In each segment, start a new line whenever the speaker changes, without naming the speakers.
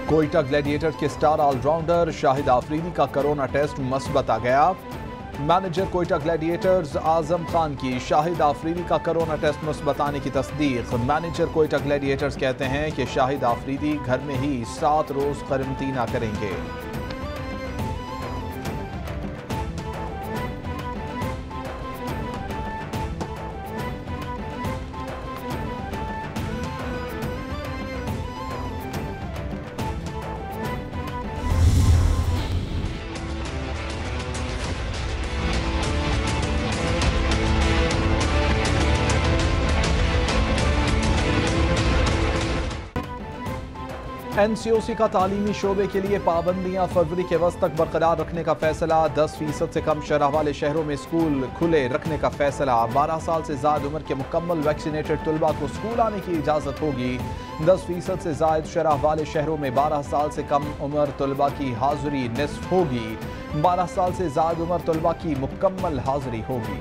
Quetta gladiator के star allrounder Shahid Afridi का corona test मस्बत आ गया। मैनेजर कोयटा ग्लैडिएटर्स आजम खान की शाहिद आफरीदी का कोरोना टेस्ट मुस्बत आने की तस्दीक। मैनेजर कोयटा ग्लैडिएटर्स कहते हैं कि शाहिद आफरीदी घर में ही 7 रोज क्वारंटीना करेंगे। NCOC का तालीमी शोबे के लिए पाबंदियां फरवरी के वस्त तक बरकरार रखने का फैसला। 10% से कम शरह वाले शहरों में स्कूल खुले रखने का फैसला। 12 साल से ज्यादा उम्र के मुकम्मल वैक्सीनेटेड तलबा को स्कूल आने की इजाजत होगी। 10% से ज्यादा शरह वाले शहरों में 12 साल से कम उम्र तलबा की हाजिरी निस्फ होगी। 12 साल से ज्यादा उम्र तलबा की मुकम्मल हाजिरी होगी।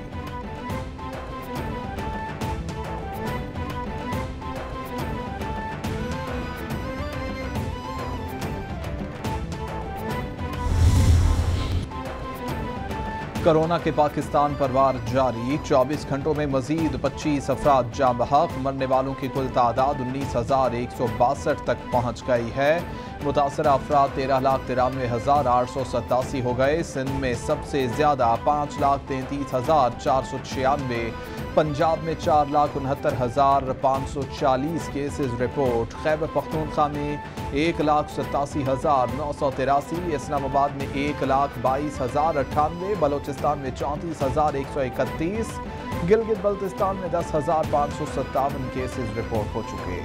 कोरोना के पाकिस्तान पर वार जारी। 24 घंटों में मजीद 25 अफराद जाँ बहक। मरने वालों की कुल तादाद 19,162 तक पहुँच गई है। मुतासरा अफराद 13,93,887 हो गए। सिंध में सबसे ज्यादा 5,33,496। पंजाब में 4,69,540 केसेस रिपोर्ट। खैबर पख्तूनख्वा में 1,87,983। इस्लामाबाद में 1,22,098। बलोचिस्तान में 34,131। गिलगित बल्तिस्तान में 10,557 केसेस रिपोर्ट हो चुके।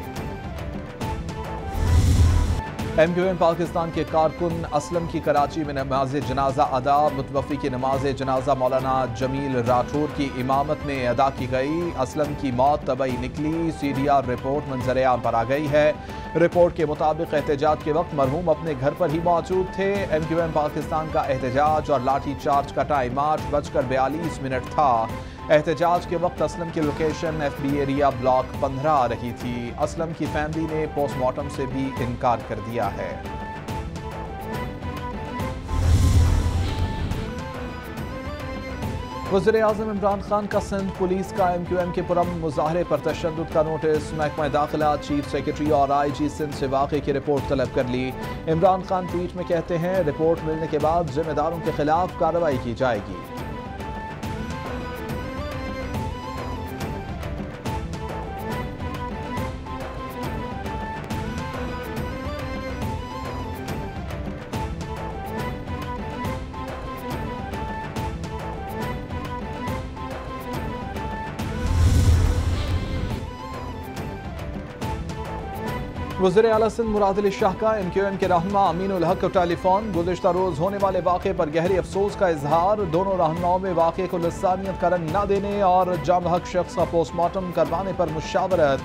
MQM पाकिस्तान के कारकुन असलम की कराची में नमाज जनाजा अदा। मुतवफ़ी की नमाज जनाजा मौलाना जमील राठौर की इमामत में अदा की गई। असलम की मौत तबई निकली। CDR रिपोर्ट मंजर-ए-आम पर आ गई है। रिपोर्ट के मुताबिक एहतजाज के वक्त मरहूम अपने घर पर ही मौजूद थे। MQM पाकिस्तान का एहतजाज और लाठी चार्ज का टाइम 8:42 था। एहतजाज के वक्त असलम की लोकेशन FB एरिया ब्लॉक 15 आ रही थी। असलम की फैमिली ने पोस्टमार्टम से भी इनकार कर दिया है। वज़ीर-ए-आज़म इमरान खान का सिंध पुलिस का MQM के पुरअमन मुजाहरे पर तशद्दुद का नोटिस। महकमा दाखिला, चीफ सेक्रेटरी और IG सिंध से वाक़े की रिपोर्ट तलब कर ली। इमरान खान ट्वीट में कहते हैं, रिपोर्ट मिलने के बाद जिम्मेदारों के खिलाफ कार्रवाई की जाएगी। वज़ीर आला सिंध मुराद अली शाह का MQM के रहनुमा अमीन उल हक को टेलीफोन। गुज़िश्ता रोज होने वाले वाक़े पर गहरे अफसोस का इजहार। दोनों रहनुमाओं में वाक़े को लसानियत का रंग न देने और जाँ बहक शख्स का पोस्टमार्टम करवाने पर मुशावरत।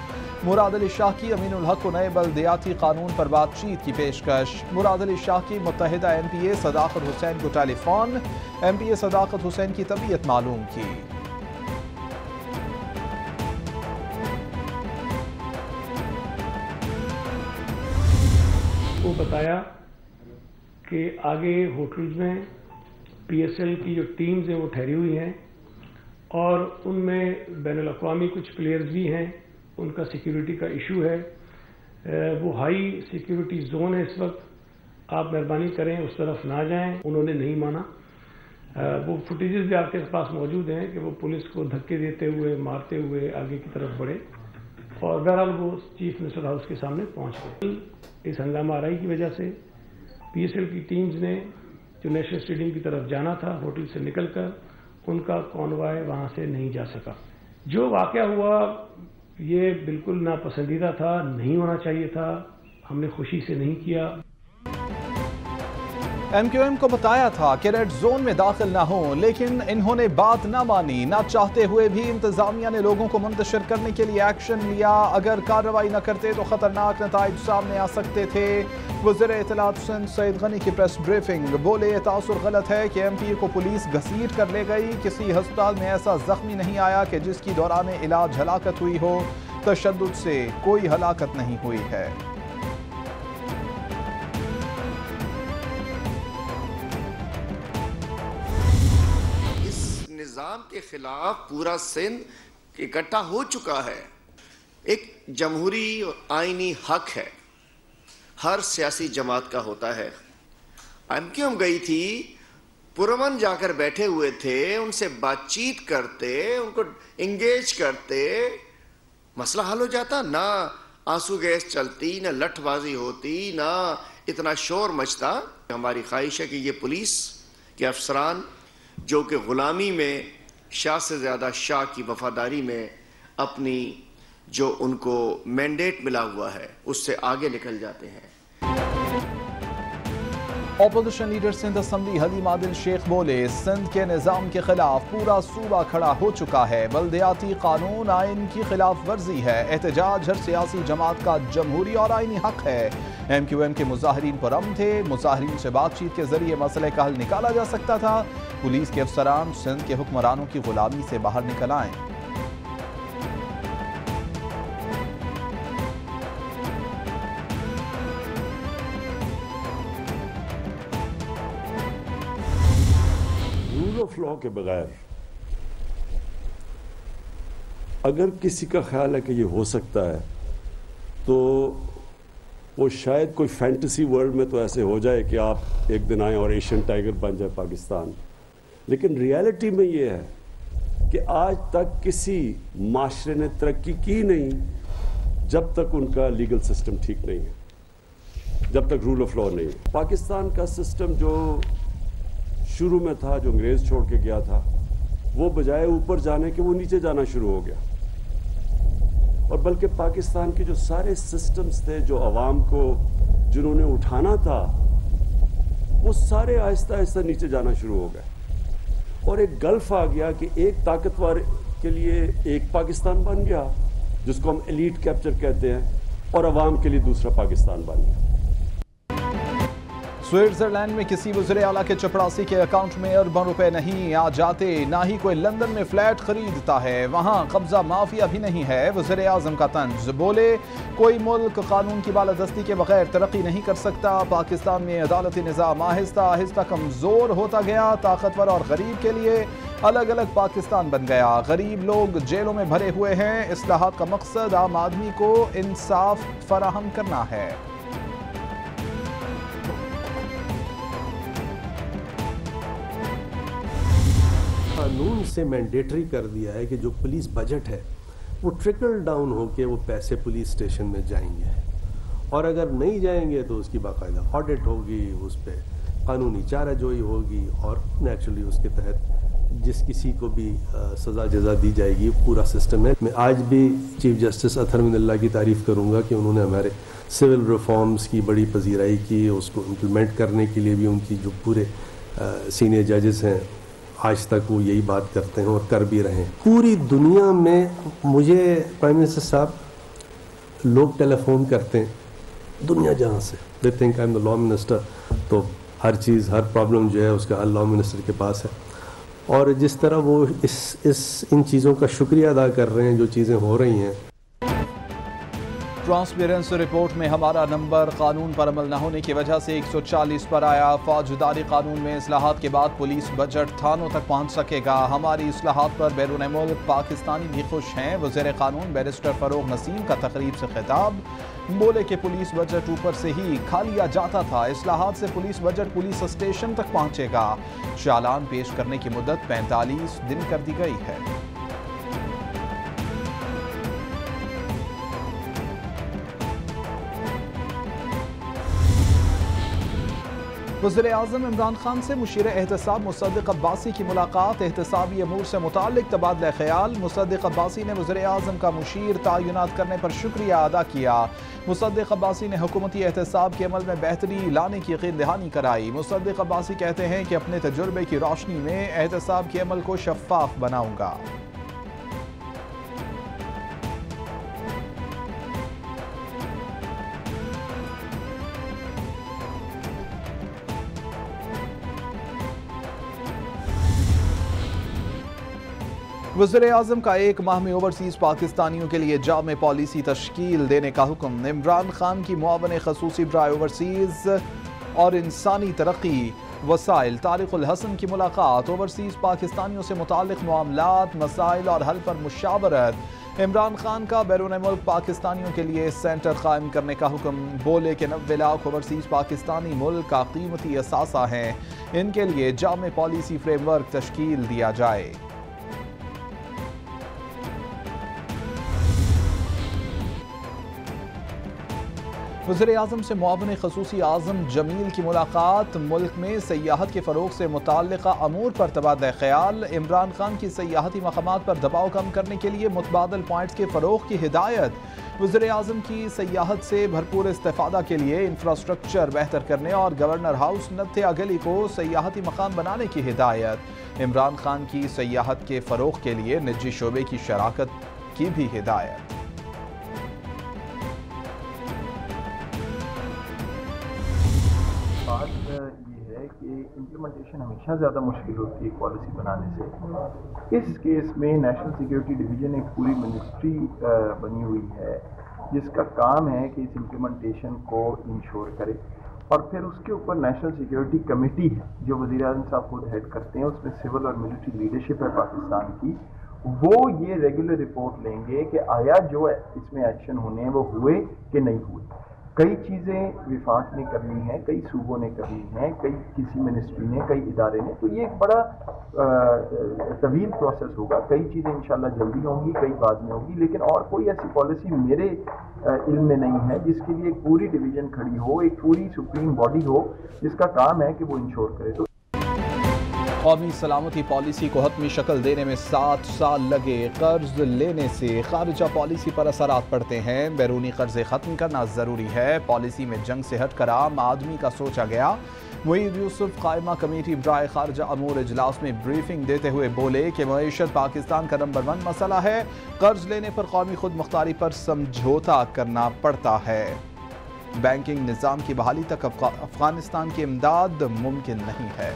मुराद अली शाह की अमीन उल हक को नए बल्दियाती कानून पर बातचीत की पेशकश। मुराद अली शाह की मुत्तहिदा MPA सदाकत हुसैन को टेलीफोन। MPA सदाकत हुसैन की तबीयत मालूम की।
को बताया कि आगे होटल्स में PSL की जो टीम्स हैं वो ठहरी हुई हैं और उनमें बैनुल-अक़वामी कुछ प्लेयर्स भी हैं। उनका सिक्योरिटी का इशू है। वो हाई सिक्योरिटी जोन है इस वक्त। आप मेहरबानी करें उस तरफ ना जाएं। उन्होंने नहीं माना। वो फुटेजेस भी आपके पास मौजूद हैं कि वो पुलिस को धक्के देते हुए मारते हुए आगे की तरफ बढ़े और बहरहाल वो चीफ मिनिस्टर हाउस के सामने पहुंच गए। इस हंगामा आराई की वजह से PSL की टीम्स ने जो नेशनल स्टेडियम की तरफ जाना था होटल से निकलकर उनका कॉन्वॉय वहां से नहीं जा सका। जो वाकया हुआ ये बिल्कुल नापसंदीदा था, नहीं होना चाहिए था। हमने खुशी से नहीं किया।
MQM को बताया था कि रेड जोन में दाखिल ना हो, लेकिन इन्होंने बात ना मानी। ना चाहते हुए भी इंतजामिया ने लोगों को मुंतशिर करने के लिए एक्शन लिया। अगर कार्रवाई न करते तो खतरनाक नताइज सामने आ सकते थे। वज़ीर इत्तलात सिंध सईद गनी की प्रेस ब्रीफिंग। बोले, ये तासुर गलत है कि MPA को पुलिस घसीट कर ले गई। किसी अस्पताल में ऐसा जख्मी नहीं आया कि जिसकी दौरान इलाज हलाकत हुई हो। तशद्दुद से कोई हलाकत नहीं हुई है।
निज़ाम के खिलाफ पूरा सिंध इकट्ठा हो चुका है। एक जमहूरी और आईनी हक है, हर सियासी जमात का होता है। एमक्यूएम गई थी, पुरमन जाकर बैठे हुए थे, उनसे बातचीत करते, उनको इंगेज करते, मसला हल हो जाता। ना आंसू गैस चलती, ना लठबाजी होती, ना इतना शोर मचता। हमारी ख्वाहिश है कि ये पुलिस के अफसरान जो कि गुलामी में शाह से ज़्यादा शाह की वफादारी में अपनी जो उनको मैंडेट मिला हुआ है उससे आगे निकल जाते हैं।
Opposition leader Sindh assembly Haleem Adil Sheikh बोले, सिंध के निज़ाम के खिलाफ पूरा सूबा खड़ा हो चुका है। बल्दियाती कानून आइन की खिलाफ वर्जी है। एहतजाज हर सियासी जमात का जमहूरी और आइनी हक है। एमक्यूएम के मुजाहरीन पुरअमन थे। मुजाहरीन से बातचीत के जरिए मसले का हल निकाला जा सकता था। पुलिस के अफसरान सिंध के हुक्मरानों की गुलामी से बाहर निकल आए।
रूल ऑफ लॉ के बगैर अगर किसी का ख्याल है कि ये हो सकता है तो वो शायद कोई फैंटेसी वर्ल्ड में तो ऐसे हो जाए कि आप एक दिन आए और एशियन टाइगर बन जाए पाकिस्तान। लेकिन रियलिटी में ये है कि आज तक किसी माशरे ने तरक्की की नहीं जब तक उनका लीगल सिस्टम ठीक नहीं है, जब तक रूल ऑफ लॉ नहीं है। पाकिस्तान का सिस्टम जो शुरू में था, जो अंग्रेज छोड़ के गया था, वो बजाय ऊपर जाने के वो नीचे जाना शुरू हो गया। और बल्कि पाकिस्तान के जो सारे सिस्टम्स थे जो अवाम को जिन्होंने उठाना था वो सारे आहिस्ता आहिस्ता नीचे जाना शुरू हो गए। और एक गल्फ आ गया कि एक ताकतवर के लिए एक पाकिस्तान बन गया जिसको हम एलीट कैप्चर कहते हैं, और अवाम के लिए दूसरा पाकिस्तान बन गया।
स्विट्जरलैंड में किसी वज़ीर आला के चपरासी के अकाउंट में अरबों रुपए नहीं आ जाते, ना ही कोई लंदन में फ्लैट खरीदता है। वहां कब्जा माफिया भी नहीं है। वज़ीर आज़म का तंज बोले, कोई मुल्क कानून की बालादस्ती के बगैर तरक्की नहीं कर सकता। पाकिस्तान में अदालती निज़ाम आहिस्ता आहिस्ता कमजोर होता गया। ताकतवर और गरीब के लिए अलग अलग पाकिस्तान बन गया। गरीब लोग जेलों में भरे हुए हैं। इस्लाहात का मकसद आम आदमी को इंसाफ फराहम करना है।
कानून से मैंडेटरी कर दिया है कि जो पुलिस बजट है वो ट्रिकल डाउन होके वो पैसे पुलिस स्टेशन में जाएंगे, और अगर नहीं जाएंगे तो उसकी बाकायदा ऑडिट होगी, उस पर कानूनी चाराजोई होगी, और नेचुरली उसके तहत जिस किसी को भी सज़ा जज़ा दी जाएगी। पूरा सिस्टम है। मैं आज भी चीफ जस्टिस अतहर मिनल्लाह की तारीफ़ करूँगा कि उन्होंने हमारे सिविल रिफॉर्म्स की बड़ी पजीराई की। उसको इम्प्लीमेंट करने के लिए भी उनकी जो पूरे सीनियर जजेस हैं आज तक वो यही बात करते हैं और कर भी रहे हैं। पूरी दुनिया में मुझे प्राइम मिनिस्टर साहब लोग टेलीफोन करते हैं दुनिया जहाँ से, they think I am the law minister, तो हर चीज़ हर प्रॉब्लम जो है उसका हल लॉ मिनिस्टर के पास है। और जिस तरह वो इन चीज़ों का शुक्रिया अदा कर रहे हैं जो चीज़ें हो रही हैं।
ट्रांसपेरेंसी रिपोर्ट में हमारा नंबर कानून पर अमल न होने की वजह से 140 पर आया। फौजदारी कानून में इस्लाहात के बाद पुलिस बजट थानों तक पहुंच सकेगा। हमारी इस्लाहात पर बैरून मुल्क पाकिस्तानी भी खुश हैं। वज़ीर कानून बैरिस्टर फरोग नसीम का तकरीब से खिताब, बोले कि पुलिस बजट ऊपर से ही खा लिया जाता था। इस्लाहात से पुलिस बजट पुलिस स्टेशन तक पहुंचेगा। चालान पेश करने की मुद्दत 45 दिन कर दी गई है। वज़ीर आज़म इमरान खान से मुशीर एहतसाब मुसद्दिक़ अब्बासी की मुलाकात। एहतसाबी अमूर से मुताल्लिक़ तबादला ख्याल। मुसद्दिक़ अब्बासी ने वज़ीर आज़म का मुशीर तयनात करने पर शुक्रिया अदा किया। मुसद्दिक़ अब्बासी ने हुकूमती एहतसाब के अमल में बेहतरी लाने की यकीन दहानी कराई। मुसद्दिक़ अब्बासी कहते हैं कि अपने तजुर्बे की रोशनी में एहतसाब के अमल को शफ़ाफ बनाऊंगा। वज़ीर आज़म का एक माह में ओवरसीज़ पाकिस्तानियों के लिए जामे पॉलिसी तश्कील देने का हुक्म। इमरान खान की मुआवन ख़ुसूसी बराए ओवरसीज़ और इंसानी तरक्की वसाइल। तारिकुल हसन की मुलाकात। ओवरसीज पाकिस्तानियों से मुताल्लिक मामलात, मसाइल और हल पर मुशावरत। इमरान खान का बैरून मुल्क पाकिस्तानियों के लिए सेंटर कायम करने का हुक्म। बोले कि 90 लाख ओवरसीज पाकिस्तानी मुल्क का कीमती असासा हैं, इनके लिए जामे पॉलिसी फ्रेमवर्क तश्कील दिया जाए। वज़ीर-ए-आज़म से मुआविन ख़ुसूसी आज़म जमील की मुलाकात। मुल्क में सयाहत के फ़रोग़ से मुताल्लिक़ा अमूर पर तबादला ख्याल। इमरान खान की सयाहती मक़ामात पर दबाव कम करने के लिए मुतबादिल पॉइंट्स के फ़रोग़ की हिदायत। वज़ीर-ए-आज़म की सयाहत से भरपूर इस्तेफ़ादा के लिए इंफ्रास्ट्रक्चर बेहतर करने और गवर्नर हाउस नत्या गली को सयाहती मकाम बनाने की हिदायत। इमरान खान की सयाहत के फ़रोग़ के लिए निजी शोबे की शराकत की भी हिदायत।
बात ये है कि इम्प्लीमेंटेशन हमेशा ज़्यादा मुश्किल होती है पॉलिसी बनाने से। इस केस में नेशनल सिक्योरिटी डिवीज़न एक पूरी मिनिस्ट्री बनी हुई है जिसका काम है कि इस इम्प्लीमेंटेशन को इंश्योर करे, और फिर उसके ऊपर नेशनल सिक्योरिटी कमेटी है जो वज़ीर-ए-आज़म साहब खुद हेड करते हैं। उसमें सिविल और मिलिट्री लीडरशिप है पाकिस्तान की। वो ये रेगुलर रिपोर्ट लेंगे कि आया जो इसमें एक्शन होने हैं वो हुए कि नहीं हुए। कई चीज़ें विफाक ने करनी है, कई सूबों ने करनी है, कई किसी मिनिस्ट्री ने, कई इदारे ने। तो ये एक बड़ा तवील प्रोसेस होगा। कई चीज़ें इंशाल्लाह जल्दी होंगी, कई बाद में होगी, लेकिन और कोई ऐसी पॉलिसी मेरे इल्म में नहीं है जिसके लिए एक पूरी डिवीज़न खड़ी हो, एक पूरी सुप्रीम बॉडी हो जिसका काम है कि वो इंश्योर करे। तो
कौमी सलामती पॉलिसी को हतमी शक्ल देने में 7 साल लगे। कर्ज लेने से खारिजा पॉलिसी पर असरात पड़ते हैं। बैरूनी कर्जे ख़त्म करना ज़रूरी है। पॉलिसी में जंग से हटकर आम आदमी का सोचा गया। मुईद यूसुफ कायमा कमेटी बराए खारजा अमूर इजलास में ब्रीफिंग देते हुए बोले कि मईशत पाकिस्तान का नंबर 1 मसला है। कर्ज लेने पर कौमी खुद मुख्तारी पर समझौता करना पड़ता है। बैंकिंग निज़ाम की बहाली तक अफगानिस्तान की इमदाद मुमकिन नहीं है।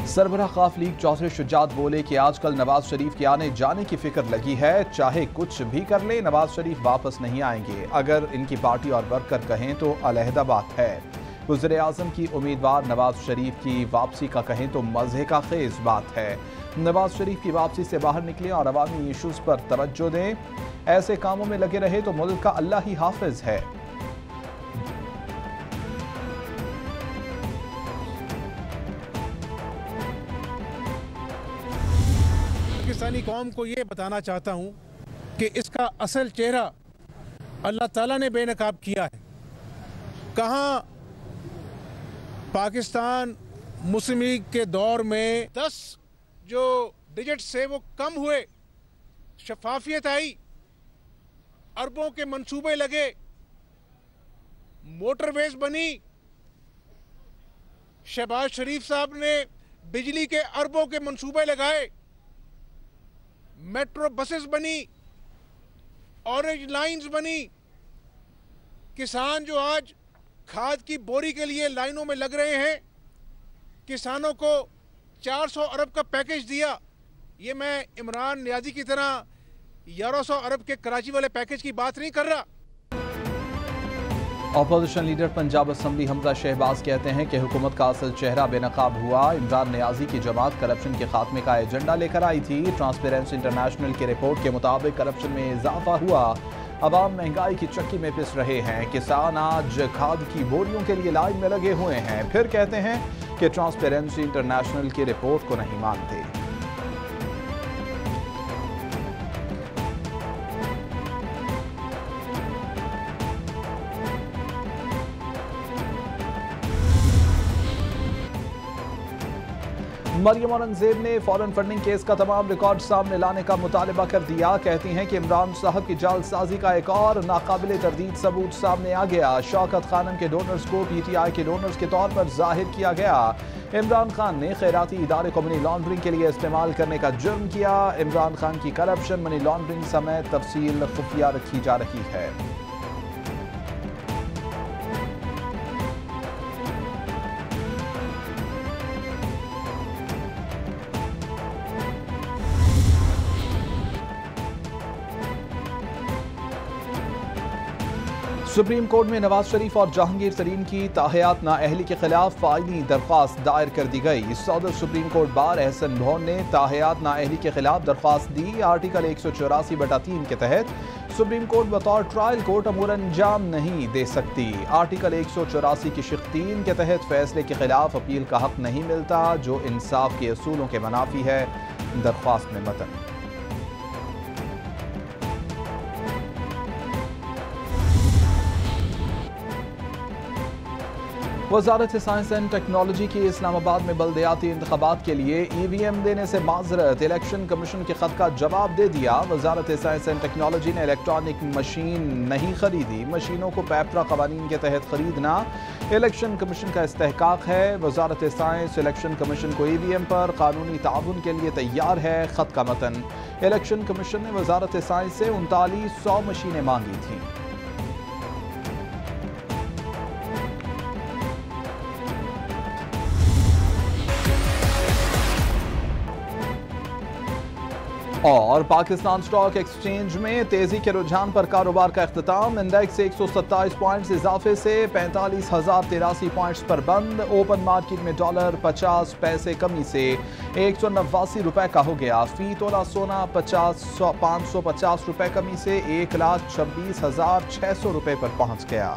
सरबराह खाफ लीग चौधरी शुजात बोले कि आजकल नवाज शरीफ के आने जाने की फिक्र लगी है। चाहे कुछ भी कर ले, नवाज शरीफ वापस नहीं आएंगे। अगर इनकी पार्टी और वर्कर कहें तो अलहदा बात है। वज़ीर-ए-आज़म की उम्मीदवार नवाज शरीफ की वापसी का कहें तो मज़े का खेज बात है। नवाज शरीफ की वापसी से बाहर निकले और अवामी इशूज़ पर तवज्जो दें। ऐसे कामों में लगे रहे तो मुल्क का अल्लाह ही हाफिज है।
पाकिस्तानी कौम को ये बताना चाहता हूँ कि इसका असल चेहरा अल्लाह ताला ने बेनकाब किया है। कहाँ पाकिस्तान मुस्लिम लीग के दौर में 10 जो डिजिट से वो कम हुए, शफाफियत आई, अरबों के मंसूबे लगे, मोटरवेज बनी, शहबाज शरीफ साहब ने बिजली के अरबों के मंसूबे लगाए, मेट्रो बसेस बनी, ऑरेंज लाइंस बनी। किसान जो आज खाद की बोरी के लिए लाइनों में लग रहे हैं, किसानों को 400 अरब का पैकेज दिया। ये मैं इमरान नियाजी की तरह 1100 अरब के कराची वाले पैकेज की बात नहीं कर रहा।
Opposition leader Punjab assembly Hamza Shahbaz कहते हैं कि हुकूमत का असल चेहरा बेनकाब हुआ। इमरान नियाजी की जमात करप्शन के खात्मे का एजेंडा लेकर आई थी। ट्रांसपेरेंसी इंटरनेशनल की रिपोर्ट के मुताबिक करप्शन में इजाफा हुआ। अवाम महंगाई की चक्की में पिस रहे हैं। किसान आज खाद की बोरियों के लिए लाइन में लगे हुए हैं। फिर कहते हैं कि ट्रांसपेरेंसी इंटरनेशनल की रिपोर्ट को नहीं मानते। मरियम औरंगजेब ने फॉरेन फंडिंग केस का तमाम रिकॉर्ड सामने लाने का मुतालबा कर दिया। कहती हैं कि इमरान साहब की जालसाजी का एक और नाकाबिले तरदीद सबूत सामने आ गया। शौकत खानम के डोनर्स को PTI के डोनर्स के तौर पर जाहिर किया गया। इमरान खान ने खैराती इदारे को मनी लॉन्ड्रिंग के लिए इस्तेमाल करने का जुर्म किया। इमरान खान की करप्शन, मनी लॉन्ड्रिंग समेत तफसील खुफिया रखी जा रही है। सुप्रीम कोर्ट में नवाज शरीफ और जहांगीर तरीन की ताहयात नाअहली के खिलाफ फाइली दरख्वास्त दायर कर दी गई। सदर सुप्रीम कोर्ट बार एहसन भौन ने ताहयात नाअहली के खिलाफ दरख्वास्त दी। आर्टिकल 184/3 के तहत सुप्रीम कोर्ट बतौर ट्रायल कोर्ट अमूर अंजाम नहीं दे सकती। आर्टिकल 184 की शिक 3 के तहत फैसले के खिलाफ अपील का हक नहीं मिलता, जो इंसाफ के असूलों के मनाफी है। दरख्वास्त में मतन वजारत साइंस एंड टेक्नोलॉजी की इस्लामाबाद में बल्दियाती इंतखाबात के लिए EVM देने से माजरत, इलेक्शन कमीशन के खत का जवाब दे दिया। वजारत साइंस एंड टेक्नोलॉजी ने इलेक्ट्रॉनिक मशीन नहीं खरीदी, मशीनों को पैपरा कवानीन के तहत खरीदना इलेक्शन कमीशन का इस्तेहकाक है। वजारत साइंस इलेक्शन कमीशन को EVM पर कानूनी ताउन के लिए तैयार है। खत का मतन, इलेक्शन कमीशन ने वजारत साइंस से 3900 मशीनें मांगी थी। और पाकिस्तान स्टॉक एक्सचेंज में तेजी के रुझान पर कारोबार का इख्तिताम। इंडेक्स 127 पॉइंट्स इजाफे से 45,083 पॉइंट्स पर बंद। ओपन मार्केट में डॉलर 50 पैसे कमी से 189 रुपए का हो गया। फी तोला सोना 550 रुपए कमी से 1,26,600 रुपए पर पहुंच गया।